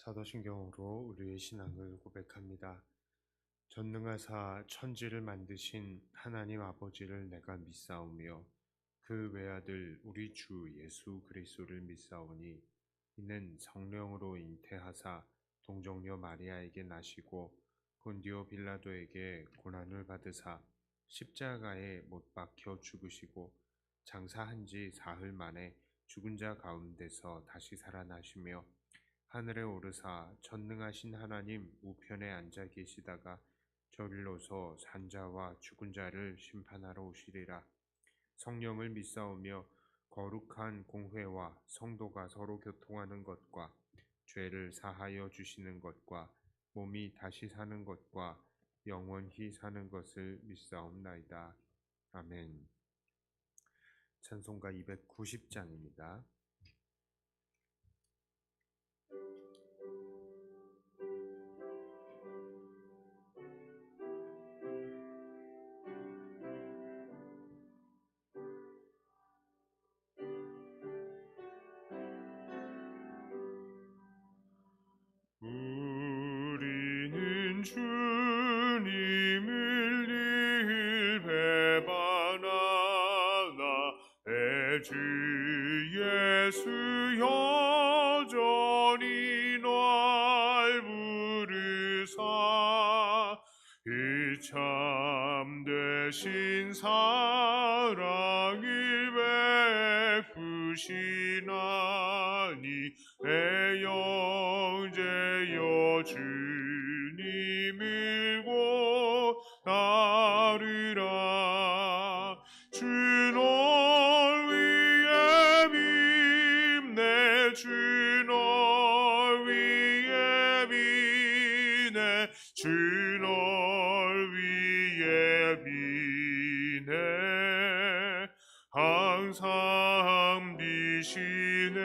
사도신경으로 우리의 신앙을 고백합니다. 전능하사 천지를 만드신 하나님 아버지를 내가 믿사오며 그 외아들 우리 주 예수 그리스도를 믿사오니 이는 성령으로 잉태하사 동정녀 마리아에게 나시고 본디오 빌라도에게 고난을 받으사 십자가에 못 박혀 죽으시고 장사한 지 사흘 만에 죽은 자 가운데서 다시 살아나시며 하늘에 오르사 전능하신 하나님 우편에 앉아 계시다가 저리로서 산자와 죽은 자를 심판하러 오시리라. 성령을 믿사오며 거룩한 공회와 성도가 서로 교통하는 것과 죄를 사하여 주시는 것과 몸이 다시 사는 것과 영원히 사는 것을 믿사옵나이다. 아멘. 찬송가 290장입니다. 우리는 주님을 늘 배반하나 내 주 예수 여전히 날 부르사 이 참되신 사랑을 베푸시나니 내 영제여 주님을 따르라. 주 널 위해 빔네 주 널 위해 비네 주 널 위해 비네 항상 비시네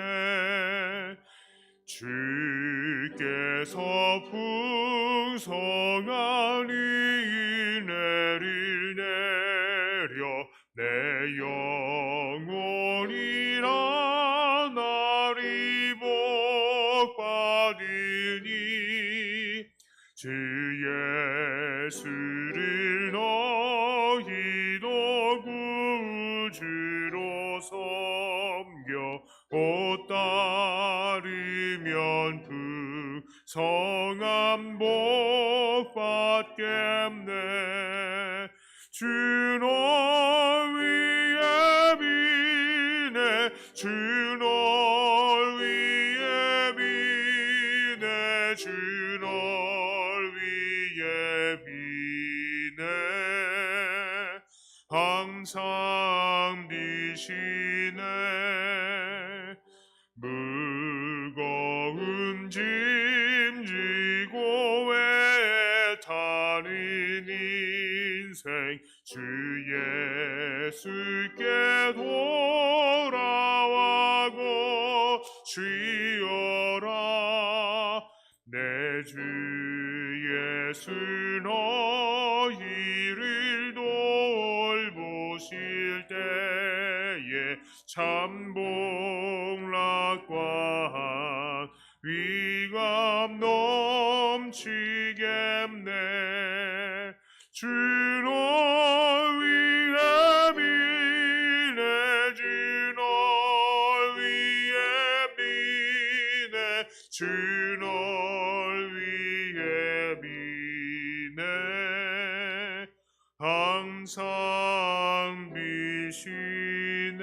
주께서 풍성한 은혜를 내려 내 영혼이라 나리 복받으니 주 예수를 너희도 구주로 섬겨 곧 따르면 성한 복 받겠네. 주 널 위해 비네 주 널 위해 비네 주 널 위해 비네 항상 비시네. 무거운 짐 지고 애타는 인생 주 예수께 돌아와고 쉬어라. 내 주 예수 너희를 돌보실 때에 참 복락과 위감 넘치겠네. 주 널 위해 비네 주 널 위해 비네 주 널 위해 비네 항상 비시네.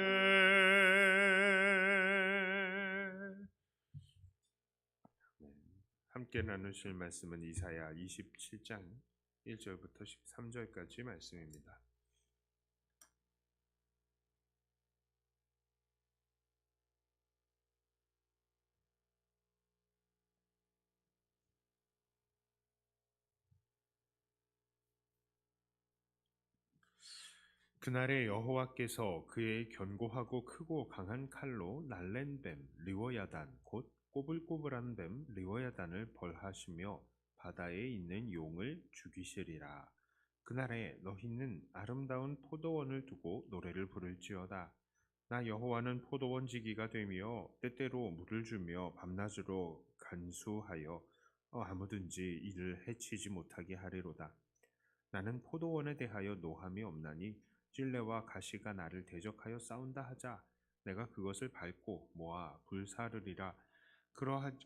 함께 나누실 말씀은 이사야 27장 1절부터 13절까지 말씀입니다. 그날에 여호와께서 그의 견고하고 크고 강한 칼로 날랜 뱀 리워야단 곧 꼬불꼬불한 뱀 리워야단을 벌하시며 바다에 있는 용을 죽이시리라. 그날에 너희는 아름다운 포도원을 두고 노래를 부를지어다. 나 여호와는 포도원 지기가 되며 때때로 물을 주며 밤낮으로 간수하여 아무든지 이를 해치지 못하게 하리로다. 나는 포도원에 대하여 노함이 없나니 찔레와 가시가 나를 대적하여 싸운다 하자 내가 그것을 밟고 모아 불사르리라.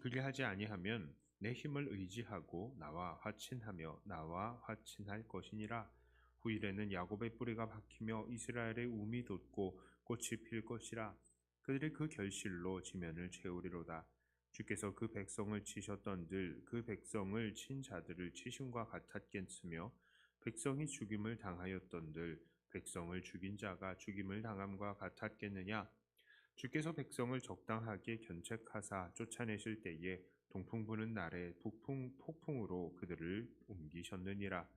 그리하지 아니하면 내 힘을 의지하고 나와 화친하며 나와 화친할 것이니라. 후일에는 야곱의 뿌리가 박히며 이스라엘의 움이 돋고 꽃이 필 것이라. 그들이 그 결실로 지면을 채우리로다. 주께서 그 백성을 치셨던들 그 백성을 친 자들을 치심과 같았겠으며 백성이 죽임을 당하였던들 백성을 죽인 자가 죽임을 당함과 같았겠느냐. 주께서 백성을 적당하게 견책하사 쫓아내실 때에 동풍 부는 날에 폭풍으로 그들을 옮기셨느니라.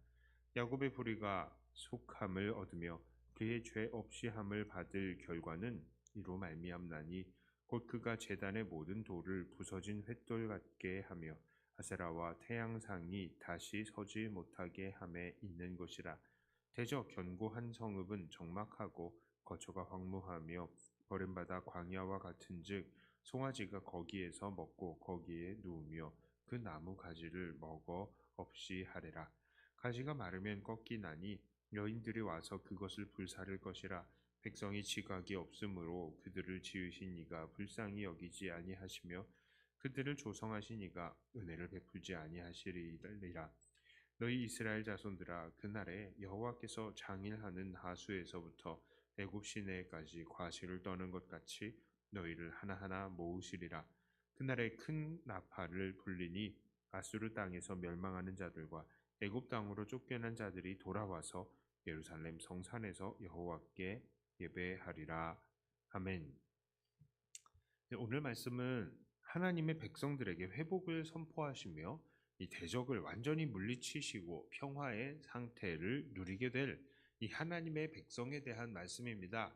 야곱의 불의가 속함을 얻으며 그의 죄 없이 함을 받을 결과는 이로 말미암나니 곧 그가 제단의 모든 돌을 부서진 횃돌 같게 하며 아세라와 태양상이 다시 서지 못하게 함에 있는 것이라. 대저 견고한 성읍은 적막하고 거처가 황무하며 버림받아 광야와 같은즉 송아지가 거기에서 먹고 거기에 누우며 그 나무 가지를 먹어 없이 하리라. 가지가 마르면 꺾이나니 여인들이 와서 그것을 불사를 것이라. 백성이 지각이 없으므로 그들을 지으신 이가 불쌍히 여기지 아니하시며 그들을 조성하신 이가 은혜를 베풀지 아니하시리라. 너희 이스라엘 자손들아, 그날에 여호와께서 장일하는 하수에서부터 애굽 시내까지 과실을 떠는 것 같이 너희를 하나하나 모으시리라. 그날에 큰 나팔을 불리니 아수르 땅에서 멸망하는 자들과 애굽 땅으로 쫓겨난 자들이 돌아와서 예루살렘 성산에서 여호와께 예배하리라. 아멘. 오늘 말씀은 하나님의 백성들에게 회복을 선포하시며 이 대적을 완전히 물리치시고 평화의 상태를 누리게 될 이 하나님의 백성에 대한 말씀입니다.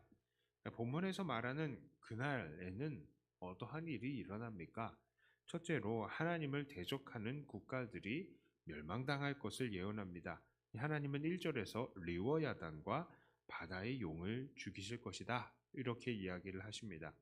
본문에서 말하는 그날에는 어떠한 일이 일어납니까? 첫째로 하나님을 대적하는 국가들이 멸망당할 것을 예언합니다. 하나님은 1절에서 리워야단과 바다의 용을 죽이실 것이다, 이렇게 이야기를 하십니다.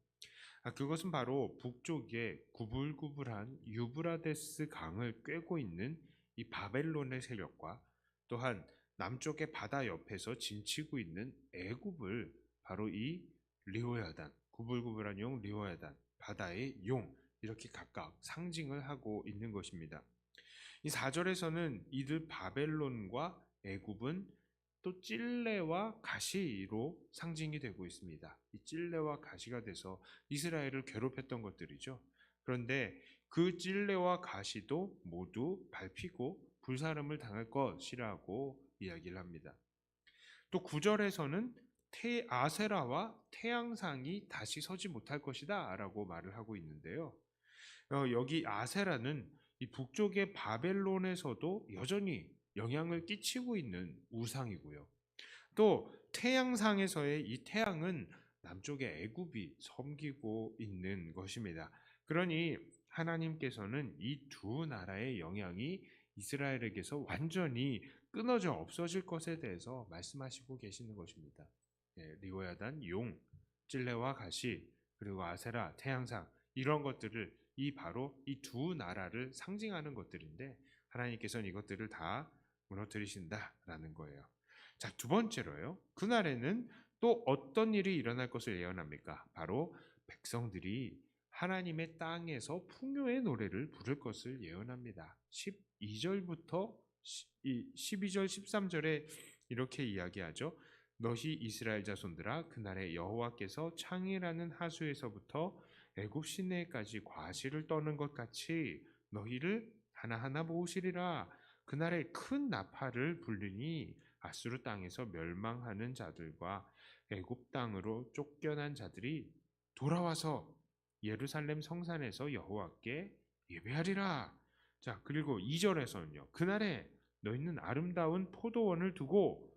그것은 바로 북쪽에 구불구불한 유브라데스 강을 꿰고 있는 이 바벨론의 세력과 또한 남쪽의 바다 옆에서 진치고 있는 애굽을 바로 이 리워야단, 구불구불한 용 리워야단, 바다의 용, 이렇게 각각 상징을 하고 있는 것입니다. 이 4절에서는 이들 바벨론과 애굽은 또 찔레와 가시로 상징이 되고 있습니다. 이 찔레와 가시가 돼서 이스라엘을 괴롭혔던 것들이죠. 그런데 그 찔레와 가시도 모두 밟히고 불사름을 당할 것이라고 이야기를 합니다. 또 9절에서는 아세라와 태양상이 다시 서지 못할 것이다 라고 말을 하고 있는데요. 여기 아세라는 이 북쪽의 바벨론에서도 여전히 영향을 끼치고 있는 우상이고요. 또 태양상에서의 이 태양은 남쪽의 애굽이 섬기고 있는 것입니다. 그러니 하나님께서는 이 두 나라의 영향이 이스라엘에게서 완전히 끊어져 없어질 것에 대해서 말씀하시고 계시는 것입니다. 리워야단, 용, 찔레와 가시, 그리고 아세라, 태양상, 이런 것들을 바로 이 두 나라를 상징하는 것들인데 하나님께서는 이것들을 다 무너뜨리신다라는 거예요. 자, 두 번째로요. 그날에는 또 어떤 일이 일어날 것을 예언합니까? 바로 백성들이 하나님의 땅에서 풍요의 노래를 부를 것을 예언합니다. 12절부터 12절 13절에 이렇게 이야기하죠. 너희 이스라엘 자손들아, 그날에 여호와께서 창이라는 하수에서부터 애굽 시내까지 과실을 떠는 것 같이 너희를 하나하나 모으시리라. 그날에 큰 나팔을 불리니 아수르 땅에서 멸망하는 자들과 애굽 땅으로 쫓겨난 자들이 돌아와서 예루살렘 성산에서 여호와께 예배하리라. 자, 그리고 2절에서는요. 그날에 너희는 아름다운 포도원을 두고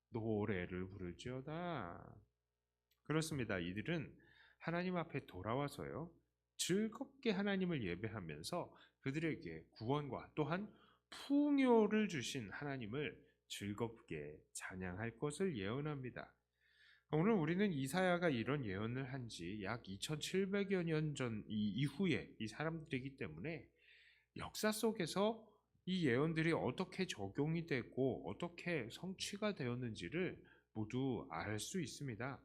노래를 부를지어다. 그렇습니다. 이들은 하나님 앞에 돌아와서요, 즐겁게 하나님을 예배하면서 그들에게 구원과 또한 풍요를 주신 하나님을 즐겁게 찬양할 것을 예언합니다. 오늘 우리는 이사야가 이런 예언을 한 지 약 2700여 년 전 이후에 이 사람들이기 때문에 역사 속에서 이 예언들이 어떻게 적용이 되고 어떻게 성취가 되었는지를 모두 알 수 있습니다.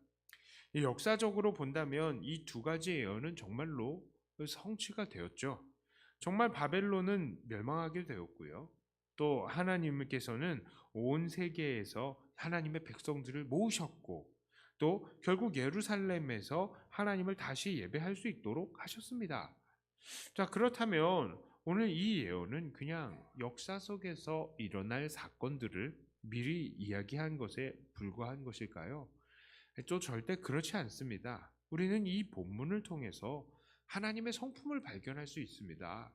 역사적으로 본다면 이 두 가지 예언은 정말로 성취가 되었죠. 정말 바벨론은 멸망하게 되었고요. 또 하나님께서는 온 세계에서 하나님의 백성들을 모으셨고, 또 결국 예루살렘에서 하나님을 다시 예배할 수 있도록 하셨습니다. 자, 그렇다면 오늘 이 예언은 그냥 역사 속에서 일어날 사건들을 미리 이야기한 것에 불과한 것일까요? 또 절대 그렇지 않습니다. 우리는 이 본문을 통해서 하나님의 성품을 발견할 수 있습니다.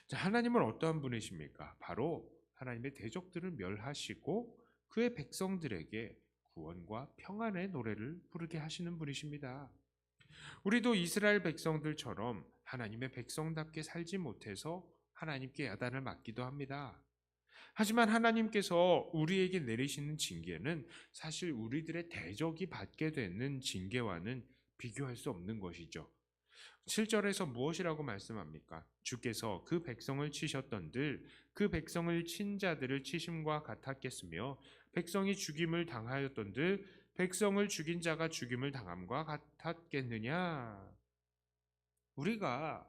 자, 하나님은 어떠한 분이십니까? 바로 하나님의 대적들을 멸하시고 그의 백성들에게 구원과 평안의 노래를 부르게 하시는 분이십니다. 우리도 이스라엘 백성들처럼 하나님의 백성답게 살지 못해서 하나님께 야단을 맞기도 합니다. 하지만 하나님께서 우리에게 내리시는 징계는 사실 우리들의 대적이 받게 되는 징계와는 비교할 수 없는 것이죠. 7절에서 무엇이라고 말씀합니까? 주께서 그 백성을 치셨던들 그 백성을 친 자들을 치심과 같았겠으며 백성이 죽임을 당하였던들 백성을 죽인 자가 죽임을 당함과 같았겠느냐? 우리가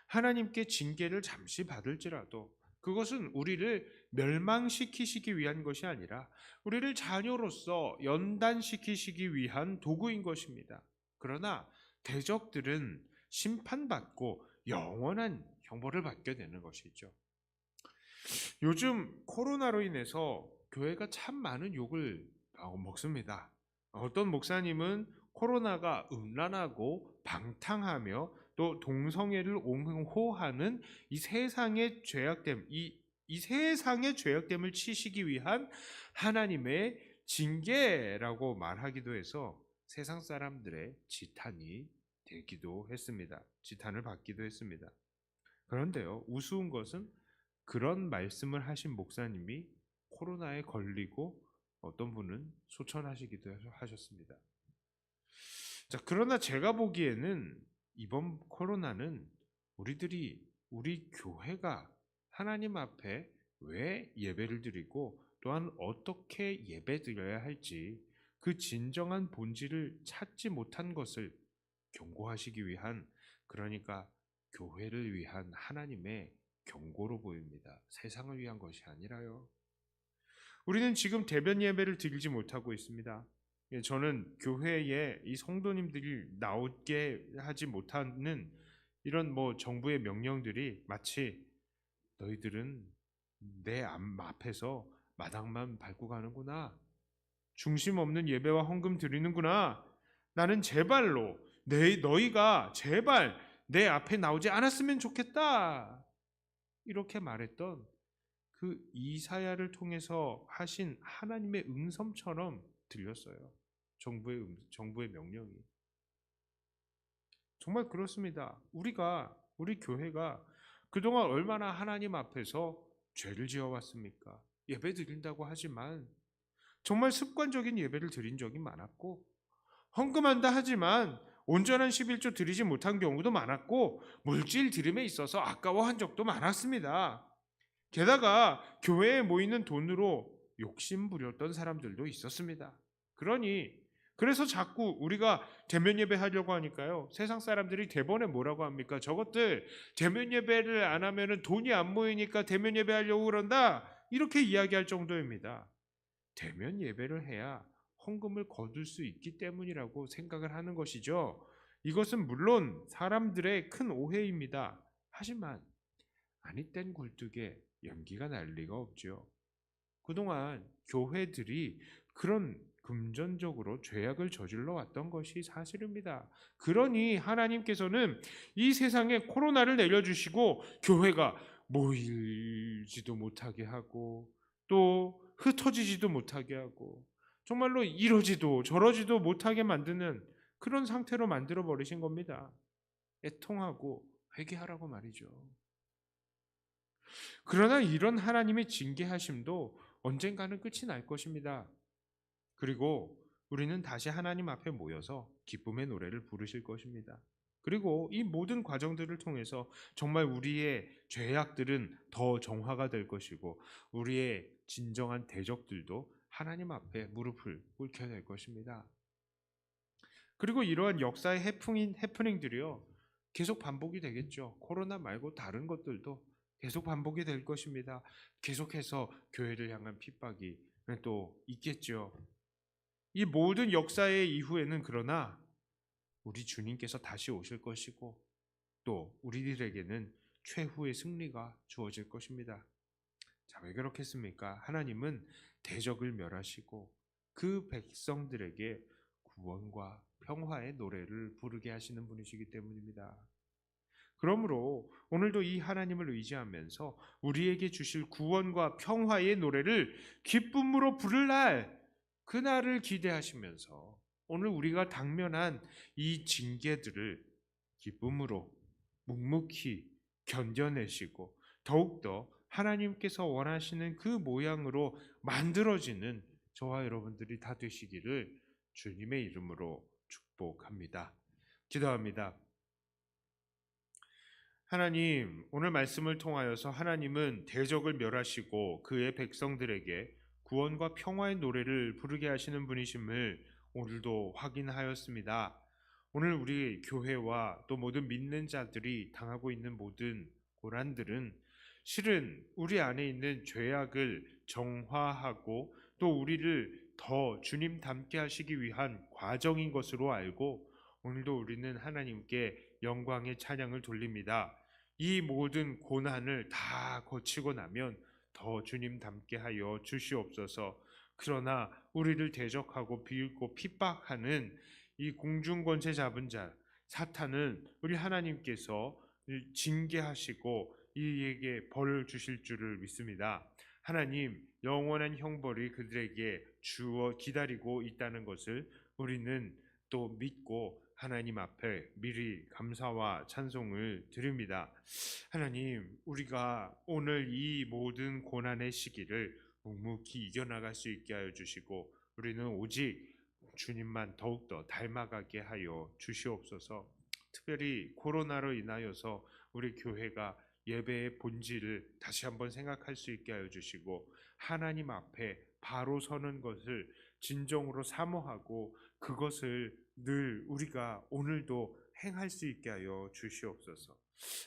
하나님께 징계를 잠시 받을지라도 그것은 우리를 멸망시키시기 위한 것이 아니라 우리를 자녀로서 연단시키시기 위한 도구인 것입니다. 그러나 대적들은 심판받고 영원한 형벌을 받게 되는 것이죠. 요즘 코로나로 인해서 교회가 참 많은 욕을 먹습니다. 어떤 목사님은 코로나가 음란하고 방탕하며 또 동성애를 옹호하는 이 세상의 죄악됨, 이 세상의 죄악됨을 치시기 위한 하나님의 징계라고 말하기도 해서 세상 사람들의 지탄이 되기도 했습니다. 지탄을 받기도 했습니다. 그런데요, 우스운 것은 그런 말씀을 하신 목사님이 코로나에 걸리고 어떤 분은 소천하시기도 하셨습니다. 자, 그러나 제가 보기에는 이번 코로나는 우리 교회가 하나님 앞에 왜 예배를 드리고 또한 어떻게 예배 드려야 할지 그 진정한 본질을 찾지 못한 것을 경고하시기 위한, 그러니까 교회를 위한 하나님의 경고로 보입니다. 세상을 위한 것이 아니라요. 우리는 지금 대변 예배를 드리지 못하고 있습니다. 저는 교회에 이 성도님들이 나오게 하지 못하는 이런 정부의 명령들이 마치 너희들은 내 앞에서 마당만 밟고 가는구나, 중심 없는 예배와 헌금 드리는구나, 나는 제발로 너희가 제발 내 앞에 나오지 않았으면 좋겠다, 이렇게 말했던 그 이사야를 통해서 하신 하나님의 음성처럼 들렸어요. 정부의 명령이. 정말 그렇습니다. 우리 교회가 그동안 얼마나 하나님 앞에서 죄를 지어왔습니까? 예배 드린다고 하지만 정말 습관적인 예배를 드린 적이 많았고, 헌금한다 하지만 온전한 11조 드리지 못한 경우도 많았고, 물질 드림에 있어서 아까워한 적도 많았습니다. 게다가 교회에 모이는 돈으로 욕심 부렸던 사람들도 있었습니다. 그래서 자꾸 우리가 대면 예배 하려고 하니까요, 세상 사람들이 대번에 뭐라고 합니까? 저것들 대면 예배를 안 하면 돈이 안 모이니까 대면 예배 하려고 그런다, 이렇게 이야기할 정도입니다. 대면 예배를 해야 헌금을 거둘 수 있기 때문이라고 생각을 하는 것이죠. 이것은 물론 사람들의 큰 오해입니다. 하지만 아니땐 굴뚝에 연기가 날 리가 없죠. 그동안 교회들이 그런 금전적으로 죄악을 저질러 왔던 것이 사실입니다. 그러니 하나님께서는 이 세상에 코로나를 내려주시고 교회가 모일지도 못하게 하고 또 흩어지지도 못하게 하고 정말로 이러지도 저러지도 못하게 만드는 그런 상태로 만들어 버리신 겁니다. 애통하고 회개하라고 말이죠. 그러나 이런 하나님의 징계하심도 언젠가는 끝이 날 것입니다. 그리고 우리는 다시 하나님 앞에 모여서 기쁨의 노래를 부르실 것입니다. 그리고 이 모든 과정들을 통해서 정말 우리의 죄악들은 더 정화가 될 것이고 우리의 진정한 대적들도 하나님 앞에 무릎을 꿇게 될 것입니다. 그리고 이러한 역사의 해프닝들이요 계속 반복이 되겠죠. 코로나 말고 다른 것들도 계속 반복이 될 것입니다. 계속해서 교회를 향한 핍박이 또 있겠죠. 이 모든 역사의 이후에는 그러나 우리 주님께서 다시 오실 것이고 또 우리들에게는 최후의 승리가 주어질 것입니다. 자, 왜 그렇겠습니까? 하나님은 대적을 멸하시고 그 백성들에게 구원과 평화의 노래를 부르게 하시는 분이시기 때문입니다. 그러므로 오늘도 이 하나님을 의지하면서 우리에게 주실 구원과 평화의 노래를 기쁨으로 부를 날, 그날을 기대하시면서 오늘 우리가 당면한 이 징계들을 기쁨으로 묵묵히 견뎌내시고 더욱더 하나님께서 원하시는 그 모양으로 만들어지는 저와 여러분들이 다 되시기를 주님의 이름으로 축복합니다. 기도합니다. 하나님, 오늘 말씀을 통하여서 하나님은 대적을 멸하시고 그의 백성들에게 구원과 평화의 노래를 부르게 하시는 분이심을 오늘도 확인하였습니다. 오늘 우리 교회와 또 모든 믿는 자들이 당하고 있는 모든 고난들은 실은 우리 안에 있는 죄악을 정화하고 또 우리를 더 주님 닮게 하시기 위한 과정인 것으로 알고 오늘도 우리는 하나님께 영광의 찬양을 돌립니다. 이 모든 고난을 다 거치고 나면 더 주님 닮게 하여 주시옵소서. 그러나 우리를 대적하고 비웃고 핍박하는 이 공중권세 잡은 자 사탄은 우리 하나님께서 징계하시고 이에게 벌을 주실 줄을 믿습니다. 하나님, 영원한 형벌이 그들에게 주어 기다리고 있다는 것을 우리는 또 믿고 하나님 앞에 미리 감사와 찬송을 드립니다. 하나님, 우리가 오늘 이 모든 고난의 시기를 묵묵히 이겨나갈 수 있게 하여 주시고 우리는 오직 주님만 더욱더 닮아가게 하여 주시옵소서. 특별히 코로나로 인하여서 우리 교회가 예배의 본질을 다시 한번 생각할 수 있게 하여 주시고 하나님 앞에 바로 서는 것을 진정으로 사모하고 그것을 늘 우리가 오늘도 행할 수 있게 하여 주시옵소서.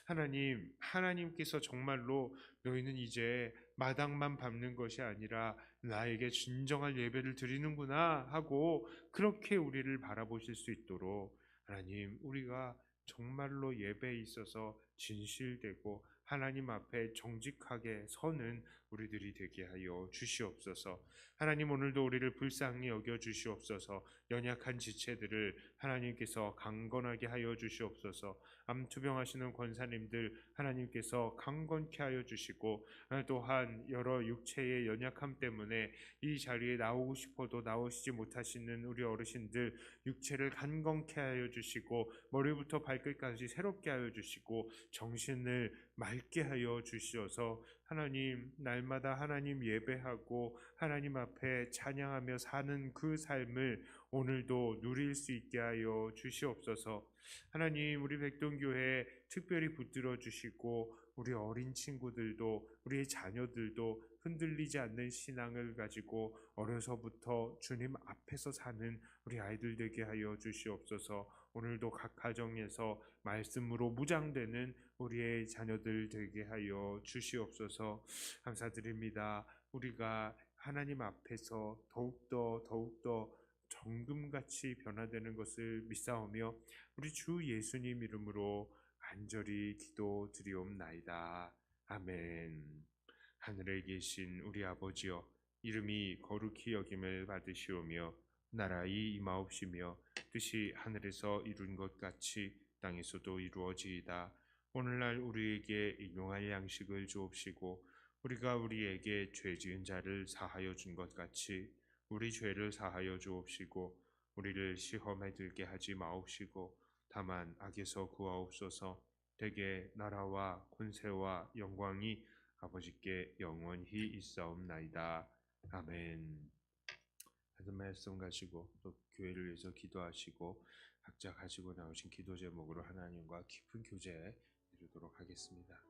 하나님, 하나님께서 정말로 너희는 이제 마당만 밟는 것이 아니라 나에게 진정한 예배를 드리는구나 하고 그렇게 우리를 바라보실 수 있도록 하나님, 우리가 정말로 예배에 있어서 진실되고 하나님 앞에 정직하게 서는 우리들이 되게 하여 주시옵소서. 하나님, 오늘도 우리를 불쌍히 여겨 주시옵소서. 연약한 지체들을 하나님께서 강건하게 하여 주시옵소서. 암투병하시는 권사님들 하나님께서 강건케 하여 주시고 또한 여러 육체의 연약함 때문에 이 자리에 나오고 싶어도 나오시지 못하시는 우리 어르신들 육체를 강건케 하여 주시고 머리부터 발끝까지 새롭게 하여 주시고 정신을 맑게 하여 주시어서 하나님, 날마다 하나님 예배하고 하나님 앞에 찬양하며 사는 그 삶을 오늘도 누릴 수 있게 하여 주시옵소서. 하나님, 우리 백동교회 특별히 붙들어 주시고 우리 어린 친구들도 우리의 자녀들도 흔들리지 않는 신앙을 가지고 어려서부터 주님 앞에서 사는 우리 아이들 되게 하여 주시옵소서. 오늘도 각 가정에서 말씀으로 무장되는 우리의 자녀들 되게 하여 주시옵소서. 감사드립니다. 우리가 하나님 앞에서 더욱더 정금같이 변화되는 것을 믿사오며 우리 주 예수님 이름으로 간절히 기도드리옵나이다. 아멘. 하늘에 계신 우리 아버지여, 이름이 거룩히 여김을 받으시오며 나라의 임하옵시며 뜻이 하늘에서 이룬 것 같이 땅에서도 이루어지이다. 오늘날 우리에게 일용할 양식을 주옵시고 우리가 우리에게 죄 지은 자를 사하여 준 것 같이 우리 죄를 사하여 주옵시고 우리를 시험에 들게 하지 마옵시고 다만 악에서 구하옵소서. 대개 나라와 권세와 영광이 아버지께 영원히 있사옵나이다. 아멘. 하는 말씀 가지고 또 교회를 위해서 기도하시고 각자 가지고 나오신 기도 제목으로 하나님과 깊은 교제 이루도록 하겠습니다.